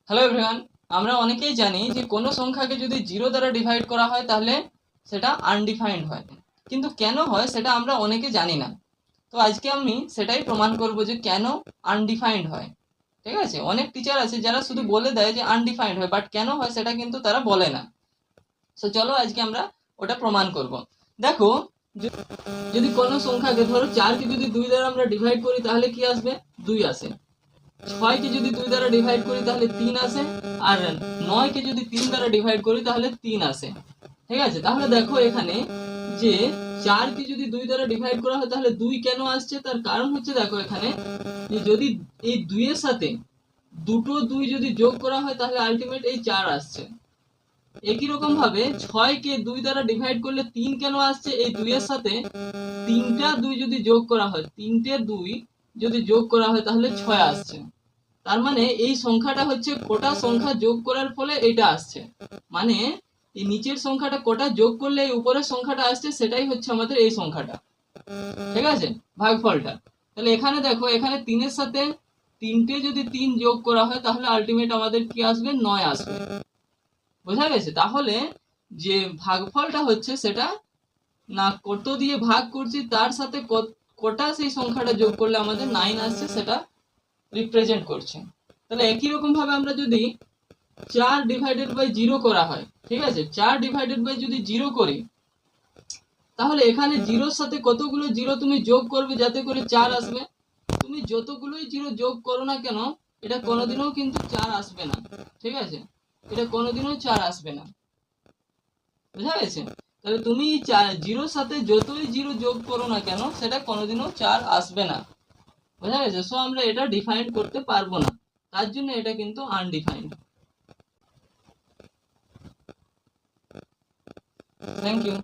Hello everyone, আমরা অনেকেই জানি যে কোনো সংখ্যাকে যদি জিরো দ্বারা ডিভাইড করা হয় তাহলে সেটা আনডিফাইন্ড হয়। কিন্তু কেন হয় সেটা আমরা অনেকে জানি না। তো আজকে আমি সেটাই প্রমাণ করব যে কেন আনডিফাইন্ড হয়। ঠিক আছে, অনেক টিচার আছে যারা শুধু বলে দেয় যে আনডিফাইন্ড হয়, বাট কেন হয় সেটা কিন্তু তারা বলে না। সো চলো আজকে আমরা ওটা প্রমাণ করব। দেখো, যদি কোনো সংখ্যাকে ধরো 4কে যদি 2 দ্বারা আমরা ডিভাইড করি তাহলে কি আসবে? 2 আসে। 6কে যদি 2 দ্বারা ডিভাইড করি তাহলে 3 আসে। আর 9কে যদি 3 দ্বারা ডিভাইড করি তাহলে 3 আসে। ঠিক আছে, তাহলে দেখো এখানে যে 4কে যদি 2 দ্বারা ডিভাইড করা হয় তাহলে 2 কেন আসছে, তার কারণ হচ্ছে দেখো এখানে যে যদি এই 2 এর সাথে দুটো 2 যদি যোগ করা হয় তাহলে আলটিমেট এই 4 আসছে। একই রকম ভাবে 6কে 2 দ্বারা ডিভাইড করলে 3 কেন আসছে? এই 2 এর সাথে তিনটা 2 যদি যোগ করা হয়, তিনটে 2 যদি যোগ করা হয় তাহলে 6 আসছে। তার মানে এই সংখ্যাটা হচ্ছে কোটা সংখ্যা যোগ করার ফলে এটা আসছে। মানে এই নিচের সংখ্যাটা কোটা যোগ করলে এই উপরের সংখ্যাটা আসছে, সেটাই হচ্ছে আমাদের এই সংখ্যাটা। ঠিক আছে, ভাগফলটা। তাহলে এখানে দেখো, এখানে 3 এর সাথে তিনটে যদি 3 যোগ করা হয় তাহলে আলটিমেট আমাদের কি আসবে? 9 আসবে। বোঝা গেছে? তাহলে যে ভাগফলটা হচ্ছে সেটা না কত দিয়ে ভাগ করছি তার সাথে কোটা সেই সংখ্যাটা যোগ করলে আমাদের 9 আসছে, সেটা রিপ্রেজেন্ট করছে। তাহলে একই রকম ভাবে আমরা যদি 4 ডিভাইডেড বাই 0 করা হয়, ঠিক আছে, 4 ডিভাইডেড বাই যদি 0 করি তাহলে এখানে জিরোর সাথে কতগুলো জিরো তুমি যোগ করবে যাতে করে 4 আসবে? তুমি যতগুলোই জিরো যোগ করো না কেন এটা কোনোদিনও কিন্তু 4 আসবে না। ঠিক আছে, এটা কোনোদিনও 4 আসবে না। বুঝা গেছে? তাহলে তুমি জিরোর সাথে যতই জিরো যোগ করো না কেন সেটা কোনোদিনও 4 আসবে না। বুঝা গেছে? সো আমরা এটা ডিফাইন করতে পারবো না, তার জন্য এটা কিন্তু আনডিফাইন্ড। Thank you.